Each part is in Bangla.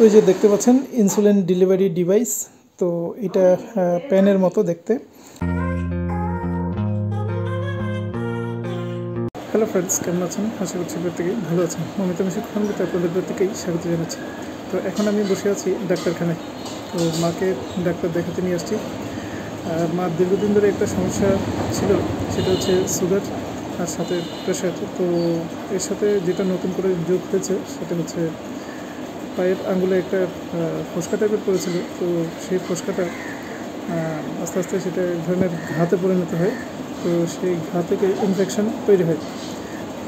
তো এই যে দেখতে পাচ্ছেন ইনসুলিন ডেলিভারি ডিভাইস। তো এটা প্যানের মতো দেখতে। হ্যালো ফ্রেন্ডস, কেমন আছেন? আশা করছি প্রত্যেকেই ভালো আছেন। মমিতা মিশুক খানবিতে আপনাদের প্রত্যেকেই স্বাগত জানাচ্ছি। তো এখন আমি বসে আছি ডাক্তারখানায়। তো মাকে ডাক্তার দেখাতে নিয়ে আসছি। মার দীর্ঘদিন ধরে একটা সমস্যা ছিল, সেটা হচ্ছে সুগার আর সাথে প্রেশার। তো এর সাথে যেটা নতুন করে যোগ হয়েছে সেটা হচ্ছে পায়ের আঙ্গুলে একটা ফোসকা টাইপের পড়েছিল। তো সেই ফোসকাটা আস্তে আস্তে সেটা এক ধরনের ঘাতে পরিণত হয়। তো সেই ঘা থেকে ইনফেকশন তৈরি হয়।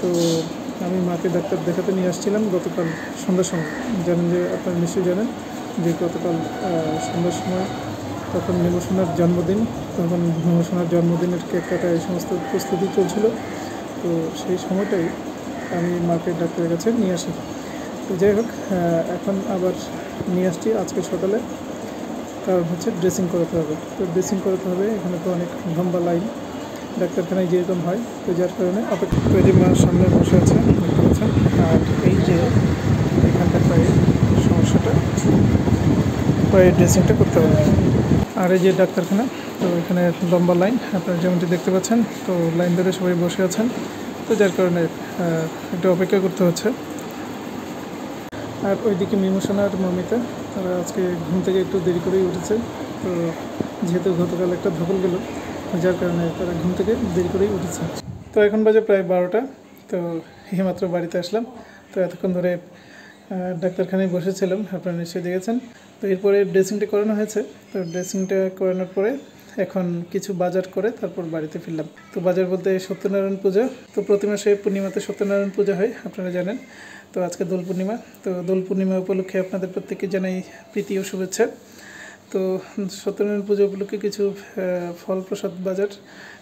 তো আমি মাকে ডাক্তার দেখাতে নিয়ে আসছিলাম গতকাল সন্ধ্যার সময়। জানেন যে, আপনারা নিশ্চয়ই জানেন যে গতকাল সন্ধ্যার সময় তখন নিমোশনার জন্মদিন। তখন নিমোশনার জন্মদিনের কেক কাটা এই সমস্ত প্রস্তুতি চলছিল। তো সেই সময়টাই আমি মাকে ডাক্তারের কাছে নিয়ে আসি। তো যাই হোক, এখন আবার নিয়ে আসছি আজকে সকালে। কারণ হচ্ছে ড্রেসিং করাতে হবে। তো ড্রেসিং করাতে হবে, এখানে তো অনেক লম্বা লাইন ডাক্তারখানায় যেরকম হয়। তো যার কারণে অপেক্ষা করে মার সামনে বসে আছে, দেখতে পাচ্ছেন। আর এই যে এখানকার পায়ে সমস্যাটা, পায়ে ড্রেসিংটা করতে হবে। আর এই যে ডাক্তারখানা, তো এখানে লম্বা লাইন আপনারা যেমনটি দেখতে পাচ্ছেন। তো লাইন ধরে সবাই বসে আছেন। তো যার কারণে একটু অপেক্ষা করতে হচ্ছে। আর ওইদিকে মিমোশনার মমিতা, তারা আজকে ঘুম থেকে একটু দেরি করেই উঠেছে। তো যেহেতু গতকাল একটা ধকল গেল, যার কারণে তারা ঘুম থেকে দেরি করেই উঠেছে। তো এখন বাজে প্রায় 12টা। তো এইমাত্র বাড়িতে আসলাম। তো এতক্ষণ ধরে ডাক্তারখানায় বসেছিলাম, আপনারা নিশ্চয়ই দেখেছেন। তো এরপরে ড্রেসিংটা করানো হয়েছে। তো ড্রেসিংটা করানোর পরে এখন কিছু বাজার করে তারপর বাড়িতে ফিরলাম। তো বাজার বলতে সত্যনারায়ণ পূজা। তো প্রতি মাসে পূর্ণিমাতে সত্যনারায়ণ পূজা হয়, আপনারা জানেন। তো আজকে দোল পূর্ণিমা। তো দোল পূর্ণিমা উপলক্ষে আপনাদের প্রত্যেককে জানাই প্রীতি ও শুভেচ্ছা। তো সত্যনারায়ণ পূজা উপলক্ষে কিছু ফল প্রসাদ বাজার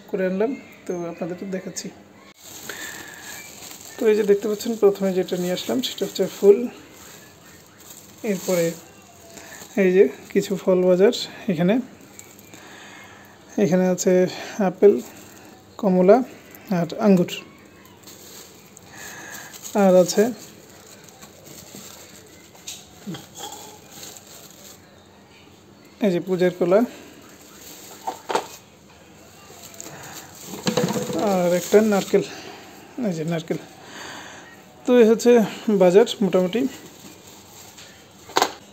করে আনলাম। তো আপনাদের দেখাচ্ছি। তো এই যে দেখতে পাচ্ছেন, প্রথমে যেটা নিয়ে আসলাম সেটা হচ্ছে ফুল। এরপরে এই যে কিছু ফল বাজার। এখানে আছে আপেল, কমলা আর আঙ্গুর। আর আছে এই যে পূজার কলা, আর একটা নারকেল। এই যে নারকেল। তো এই হচ্ছে বাজার মোটামুটি।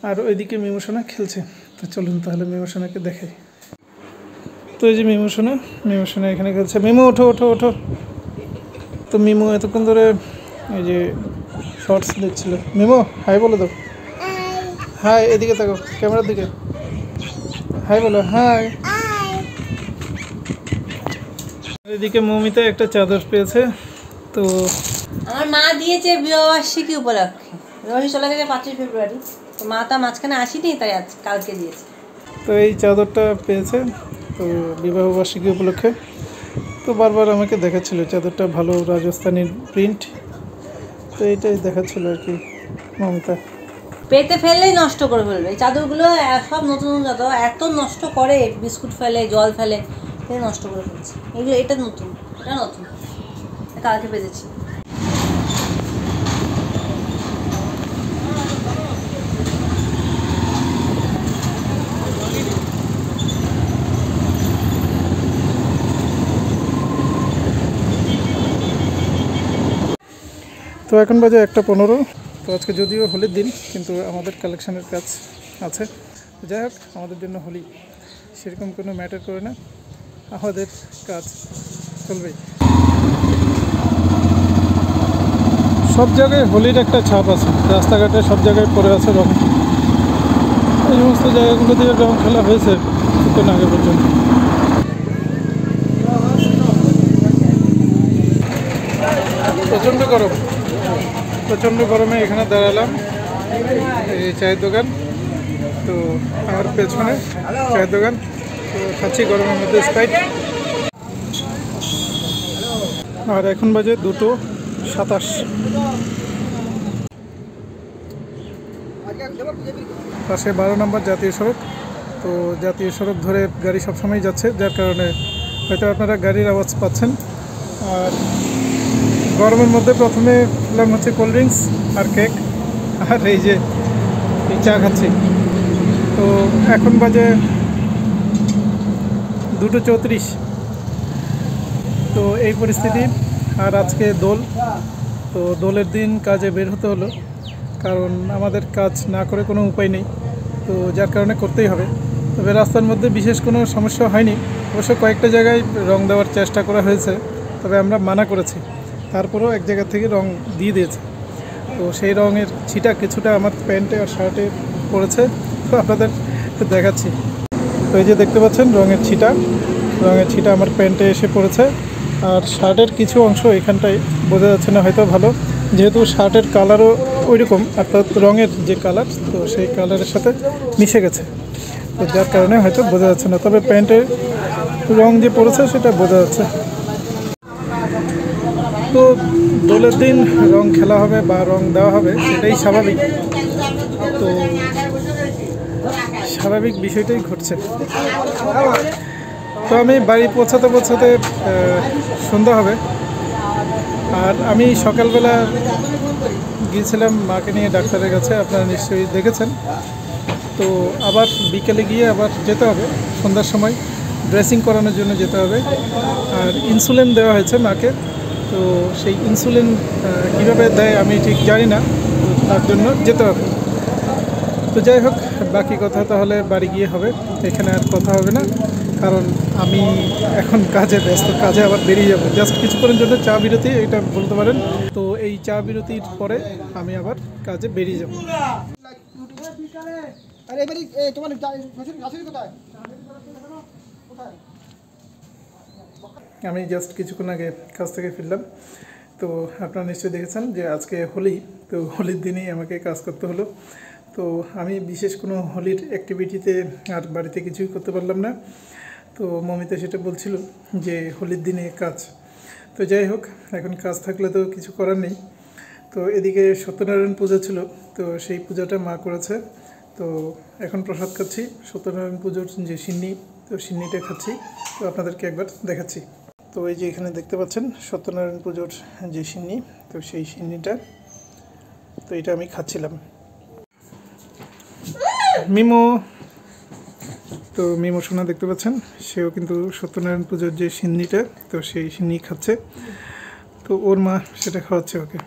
আর ওইদিকে মিমোশনা খেলছে। তো চলুন তাহলে মিমোশনাকে দেখাই। তো এই যে মিমোশনা এখানে খেলছে। মিমো ওঠো ওঠো ওঠো। তো মিমো এতক্ষণ ধরে এই যে শর্টস দেখছিল। মিমো হাই বলে দাও। হাই, এদিকে তাকো, ক্যামেরার দিকে হাই বলো। হাই। এদিকে মমিতা একটা চাদর পেয়েছে। তো আমার মা দিয়েছে বিবাহবার্ষিকী উপলক্ষে। বিবাহবার্ষিকী চলে গেছে 5ই ফেব্রুয়ারি। তো মা তা মাঝখানে আসেনি, তাই আজ কালকে দিয়েছে। তো এই চাদরটা পেয়েছে তো বিবাহবার্ষিকী উপলক্ষে। তো বারবার আমাকে দেখাচ্ছিল চাদরটা ভালো, রাজস্থানী প্রিন্ট। তো এইটাই দেখাচ্ছিল আর কি মমিতা। পেতে ফেললেই নষ্ট করে ফেলবে। এই চাদরগুলো সব নতুন নতুন চাদর, এত নষ্ট করে, বিস্কুট ফেলে, জল ফেলে, নষ্ট করে ফেলছে। এগুলো এটা নতুন, কালকে পেতেছি। তো এখন বাজে 1:15। তো আজকে যদিও হোলির দিন, কিন্তু আমাদের কালেকশনের কাজ আছে। যাই হোক, আমাদের জন্য হোলি সেরকম কোনো ম্যাটার করে না, আমাদের কাজ চলবেই। সব জায়গায় হোলির একটা ছাপ আছে, রাস্তাঘাটে সব জায়গায় পড়ে আছে রং। এই সমস্ত জায়গাগুলো দিয়ে রং খেলা হয়েছে কিছুক্ষণ আগে পর্যন্ত। প্রচণ্ড গরমে এখানে দাঁড়ালাম, এই চায়ের দোকান। তো আমার পেছনে চায়ের দোকান। তো খাচ্ছি গরমের মধ্যে স্প্রাইট। আর এখন বাজে 2:27। পাশে 12 নম্বর জাতীয় সড়ক। তো জাতীয় সড়ক ধরে গাড়ি সবসময় যাচ্ছে, যার কারণে হয়তো আপনারা গাড়ির আওয়াজ পাচ্ছেন। আর গরমের মধ্যে প্রথমে খেলাম হচ্ছে কোল্ড ড্রিঙ্কস আর কেক। আর এই যে এই চা খাচ্ছি। তো এখন বাজে 2:34। তো এই পরিস্থিতি। আর আজকে দোল, তো দোলের দিন কাজে বের হতে হলো, কারণ আমাদের কাজ না করে কোনো উপায় নেই, তো যার কারণে করতেই হবে। তবে রাস্তার মধ্যে বিশেষ কোনো সমস্যা হয়নি, অবশ্য কয়েকটা জায়গায় রং দেওয়ার চেষ্টা করা হয়েছে, তবে আমরা মানা করেছি, তারপরেও এক জায়গা থেকে রং দিয়ে দিয়েছে। তো সেই রঙের ছিটা কিছুটা আমার প্যান্টে আর শার্টে পড়েছে, তো আপনাদের দেখাচ্ছি। তো এই যে দেখতে পাচ্ছেন রঙের ছিটা আমার প্যান্টে এসে পড়েছে, আর শার্টের কিছু অংশ এখানটায় বোঝা যাচ্ছে না হয়তো ভালো, যেহেতু শার্টের কালারও ওইরকম, অর্থাৎ রঙের যে কালার, তো সেই কালারের সাথে মিশে গেছে, তো যার কারণে হয়তো বোঝা যাচ্ছে না, তবে প্যান্টের রং যে পড়েছে সেটা বোঝা যাচ্ছে। তো দোলের দিন রং খেলা হবে বা রং দেওয়া হবে, সেটাই স্বাভাবিক। তো স্বাভাবিক বিষয়টাই ঘটছে। তো আমি বাড়ি পৌঁছাতে সন্ধ্যা হবে, আর আমি সকালবেলা গিয়েছিলাম মাকে নিয়ে ডাক্তারের কাছে, আপনারা নিশ্চয়ই দেখেছেন। তো আবার বিকেলে গিয়ে আবার যেতে হবে, সন্ধ্যার সময় ড্রেসিং করানোর জন্য যেতে হবে। আর ইনসুলিন দেওয়া হয়েছে মাকে, তো সেই ইনসুলিন কীভাবে দেয় আমি ঠিক জানি না, তো তার জন্য যেতে হবে। তো যাই হোক, বাকি কথা তাহলে বাড়ি গিয়ে হবে, এখানে আর কথা হবে না, কারণ আমি এখন কাজে ব্যস্ত, কাজে আবার বেরিয়ে যাবো জাস্ট কিছুক্ষণের জন্য, চা বিরতি এটা বলতে পারেন। তো এই চা বিরতির পরে আমি আবার কাজে বেরিয়ে যাব। আমি জাস্ট কিছুক্ষণ আগে কাজ থেকে ফিরলাম। তো আপনারা নিশ্চয়ই দেখেছেন যে আজকে হোলি, তো হোলির দিনেই আমাকে কাজ করতে হলো। তো আমি বিশেষ কোনো হোলির অ্যাক্টিভিটিতে আর বাড়িতে কিছুই করতে পারলাম না। তো মমিতা সেটা বলছিল যে হোলির দিনে কাজ, তো যাই হোক, এখন কাজ থাকলে তো কিছু করার নেই। তো এদিকে সত্যনারায়ণ পূজা ছিল, তো সেই পূজাটা মা করেছে। তো এখন প্রসাদ খাচ্ছি, সত্যনারায়ণ পুজোর যে সিন্নি, তো সিন্নিটা খাচ্ছি, তো আপনাদেরকে একবার দেখাচ্ছি। তো এই যে এখানে দেখতে পাচ্ছেন সত্যনারায়ণ পুজোর যে সিন্নি, তো সেই সিন্নিটা, তো এটা আমি খাচ্ছিলাম। মিমো, তো মিমো সোনা দেখতে পাচ্ছেন, সেও কিন্তু সত্যনারায়ণ পুজোর যে সিন্নিটা, তো সেই সিন্নি খাচ্ছে। তো ওর মা সেটা খাওয়াচ্ছে ওকে।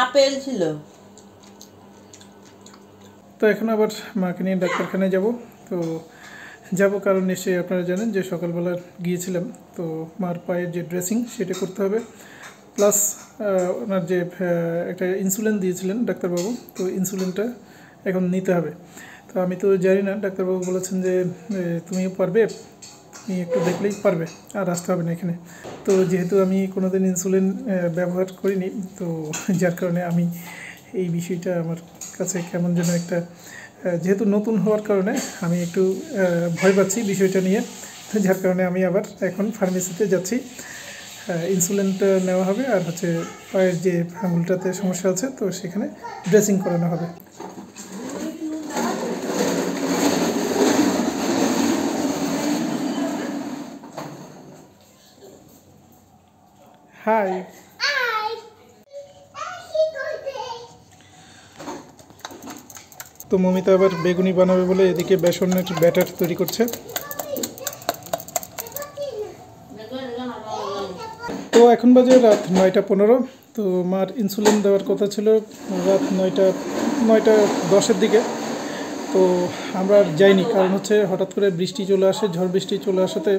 আপেল ছিল। তো এখন আবার মাকে নিয়ে ডাক্তারখানায় যাব। তো যাব কারণ নিশ্চয়ই আপনারা জানেন যে সকালবেলা গিয়েছিলাম, তো মার পায়ের যে ড্রেসিং সেটা করতে হবে, প্লাস ওনার যে একটা ইনসুলিন দিয়েছিলেন ডাক্তারবাবু, তো ইনসুলিনটা এখন নিতে হবে। তো আমি তো জানি না, ডাক্তারবাবু বলেছেন যে তুমিও পারবে, তুমি একটু দেখলেই পারবে, আর আসতে হবে না এখানে। তো যেহেতু আমি কোনোদিন ইনসুলিন ব্যবহার করিনি, তো যার কারণে আমি এই বিষয়টা আমার কাছে কেমন যেন একটা, যেহেতু নতুন হওয়ার কারণে আমি একটু ভয় পাচ্ছি বিষয়টা নিয়ে, যার কারণে আমি আবার এখন ফার্মেসিতে যাচ্ছি। ইনসুলিনটা নেওয়া হবে, আর হচ্ছে পায়ের যে আঙুলটাতে সমস্যা আছে, তো সেখানে ড্রেসিং করানো হবে। হাই, তো মমিতা আবার বেগুনি বানাবে বলে এদিকে বেসনের ব্যাটার তৈরি করছে। তো এখন বাজে রাত 9:15। তো মার ইনসুলিন দেওয়ার কথা ছিল রাত 9:10-এর দিকে। তো আমরা আর যাইনি, কারণ হচ্ছে হঠাৎ করে বৃষ্টি চলে আসে, ঝড় বৃষ্টি চলে আসাতে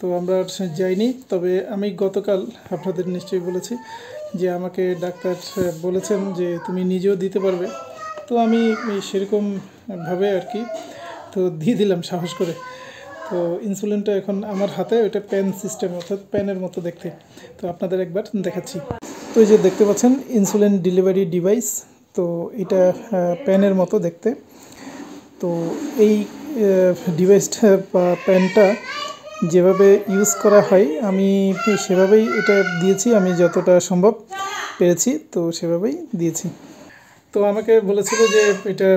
তো আমরা আর যাইনি। তবে আমি গতকাল আপনাদের নিশ্চয়ই বলেছি যে আমাকে ডাক্তার বলেছেন যে তুমি নিজেও দিতে পারবে, তো আমি সেরকমভাবে আর কি তো দিয়ে দিলাম সাহস করে। তো ইনসুলিনটা এখন আমার হাতে, ওইটা পেন সিস্টেম, অর্থাৎ পেনের মতো দেখতে, তো আপনাদের একবার দেখাচ্ছি। তো এই যে দেখতে পাচ্ছেন ইনসুলিন ডেলিভারি ডিভাইস, তো এটা পেনের মতো দেখতে। তো এই ডিভাইসটা বা পেনটা যেভাবে ইউজ করা হয় আমি সেভাবেই এটা দিয়েছি আমি যতটা সম্ভব। পেরেছি, তো সেভাবেই দিয়েছি। তো আমাকে বলেছিল যে এটা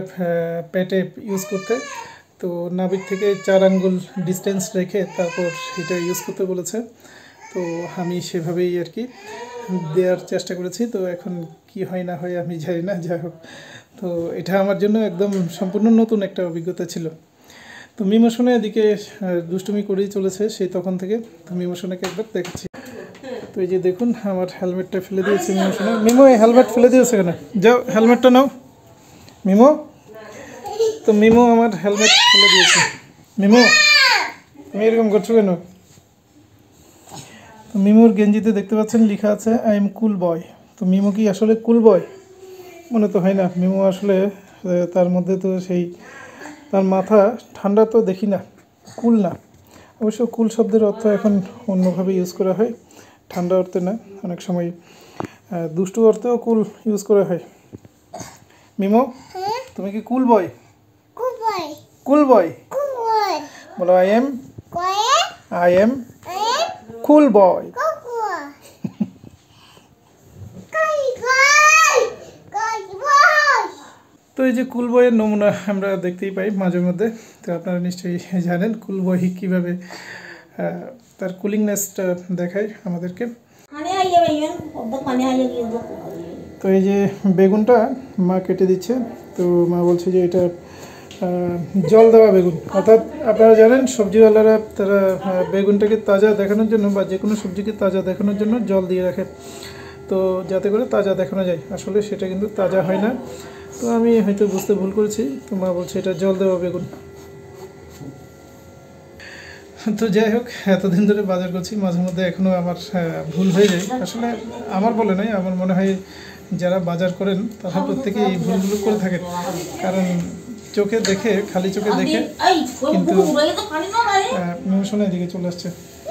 পেটে ইউজ করতে, তো নাভির থেকে 4 আঙ্গুল ডিস্টেন্স রেখে তারপর এটা ইউজ করতে বলেছে। তো আমি সেভাবেই আর কি দেওয়ার চেষ্টা করেছি। তো এখন কি হয় না হয় আমি জানি না, যাই হোক। তো এটা আমার জন্য একদম সম্পূর্ণ নতুন একটা অভিজ্ঞতা ছিল। তো মিমোশনে এদিকে দুষ্টুমি করেই চলেছে সেই তখন থেকে। তো মিমোশনাকে একবার দেখেছি। তো এই যে দেখুন আমার হেলমেটটা ফেলে দিয়েছে মিমোশনে। মিমো এই হেলমেট ফেলে দিয়েছে কেন? যাও হেলমেটটা নাও মিমো। তো মিমো আমার হেলমেট ফেলে দিয়েছে। মিমো তুমি এরকম করছো কেন? তো মিমোর গেঞ্জিতে দেখতে পাচ্ছেন লেখা আছে আই এম কুল বয়। তো মিমো কি আসলে কুল বয়? মনে তো হয় না। মিমো আসলে তার মধ্যে তো সেই তার মাথা ঠান্ডা তো দেখি না, কুল না। অবশ্য কুল শব্দের অর্থ এখন অন্যভাবে ইউজ করা হয়, ঠান্ডা অর্থে না। অনেক সময় দুষ্টু অর্থেও কুল ইউজ করা হয়। মিমো তুমি কি কুল বয়? কুল বয় বলো আই এম কুল বয়। তো এই যে কুল বয়ের নমুনা আমরা দেখতেই পাই মাঝে মধ্যে। তো আপনারা নিশ্চয়ই জানেন কুল বয় কীভাবে তার কুলিংনেসটা দেখায় আমাদেরকে। তো এই যে বেগুনটা মা কেটে দিচ্ছে। তো মা বলছে যে এটা জল দেওয়া বেগুন, অর্থাৎ আপনারা জানেন সবজিওয়ালারা তারা বেগুনটাকে তাজা দেখানোর জন্য বা যে কোনো সবজিকে তাজা দেখানোর জন্য জল দিয়ে রাখে, তো যাতে করে তাজা দেখানো যায়। আসলে সেটা কিন্তু তাজা হয় না। তো আমি হয়তো বুঝতে ভুল করেছি। তো মা বলছে এটা জল দেওয়া বেগুন। তো যাই হোক, এতদিন ধরে বাজার করছি, মাঝে মধ্যে এখনও আমার ভুল হয়ে যায়। আসলে আমার বলে নয়, আমার মনে হয় যারা বাজার করেন তারা প্রত্যেকেই এই ভুলগুলো করে থাকেন। কারণ চোখে দেখে, খালি চোখে দেখে কিন্তু মিমোশনের এদিকে চলে আসছে।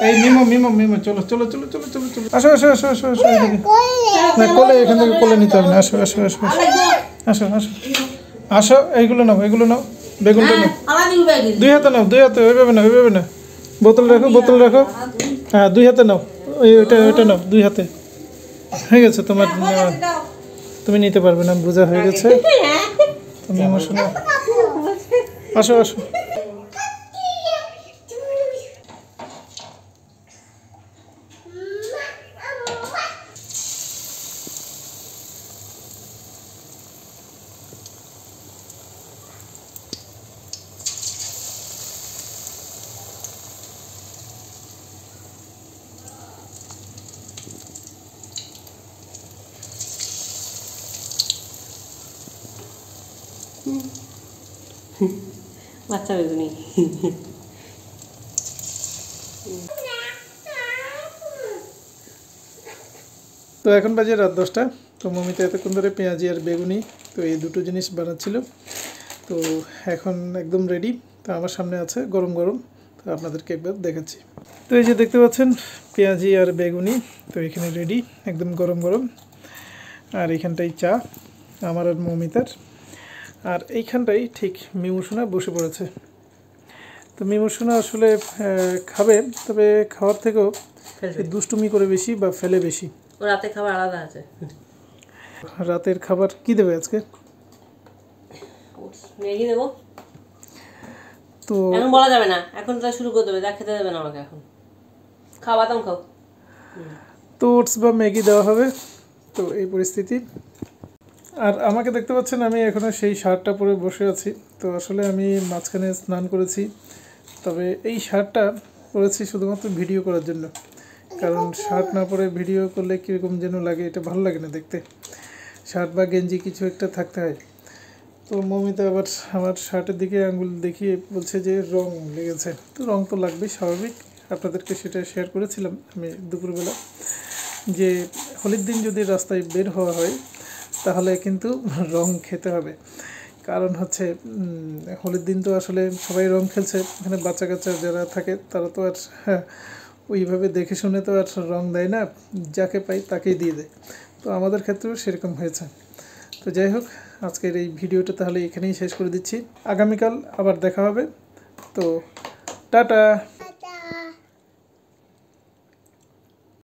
এই মিমো মিমো মিমো চলো চলো চলো চলো চলো চলো আসো আসো আসো আসো আসো এদিকে। না কোলে, এখান থেকে কোলে নিতে হবে না। আসো আসো আসো আসো আসো আসো। এইগুলো নাও, এগুলো নাও, বেগুনটা নাও। দুই হাতে নাও, দুই হাতে। ওইভাবে না, ওইভাবে না। বোতল রাখো, বোতল রাখো। হ্যাঁ 2 হাতে নাও। ওইটা নাও 2 হাতে। হয়ে গেছে তোমার, তুমি নিতে পারবে না, বোঝা হয়ে গেছে। তুমি ইমোশনাল। আসো আসো। বাচ্চা বেগুনি। তো এখন বাজে রাত 10টা। তো মমিতা এতক্ষণ ধরে পেঁয়াজি আর বেগুনি, তো এই দুটো জিনিস বানাচ্ছিল। তো এখন একদম রেডি। তো আমার সামনে আছে গরম গরম। তো আপনাদেরকে একবার দেখাচ্ছি। তো এই যে দেখতে পাচ্ছেন পেঁয়াজি আর বেগুনি, তো এখানে রেডি একদম গরম গরম। আর এইখানটাই চা আমার আর মমিতার। আর এইখানটাই ঠিক মিমোশনা বসে পড়েছে। তো মিমোশনা আসলে খাবে, তবে খাওয়ার থেকেও দুষ্টুমি করে বেশি বা ফেলে বেশি। ও রাতে খাবার আলাদা আছে। রাতের খাবার কি দেবে আজকে? ম্যাগি দেবো। তো এখন বলা যাবে না, এখন তো শুরু করে দেবে, যা খেতে দেবে না আমাকে এখন। খাও বাদাম খাও। তো ওটস বা ম্যাগি দেওয়া হবে। তো এই পরিস্থিতি। আর আমাকে দেখতে পাচ্ছেন আমি এখনও সেই শার্টটা পরে বসে আছি। তো আসলে আমি মাঝখানে স্নান করেছি, তবে এই শার্টটা পরেছি শুধুমাত্র ভিডিও করার জন্য। কারণ শার্ট না পরে ভিডিও করলে কীরকম যেন লাগে, এটা ভালো লাগে না দেখতে। শার্ট বা গেঞ্জি কিছু একটা থাকতে হয়। তো মমিতা আবার আমার শার্টের দিকে আঙুল দেখিয়ে বলছে যে রং লেগেছে। তো রং তো লাগবেই, স্বাভাবিক। আপনাদেরকে সেটা শেয়ার করেছিলাম আমি দুপুরবেলা, যে হোলির দিন যদি রাস্তায় বের হওয়া হয় তাহলে কিন্তু রং খেতে হবে। কারণ হচ্ছে হোলির দিন তো আসলে সবাই রং খেলছে, এখানে বাচ্চা কাচ্চা যারা থাকে তারা তো আর ওইভাবে দেখে শুনে তো আর রং দেয় না, যাকে পাই তাকেই দিয়ে দেয়। তো আমাদের ক্ষেত্রেও সেরকম হয়েছে। তো যাই হোক, আজকের এই ভিডিওটা তাহলে এখানেই শেষ করে দিচ্ছি। আগামীকাল আবার দেখা হবে। তো টাটা।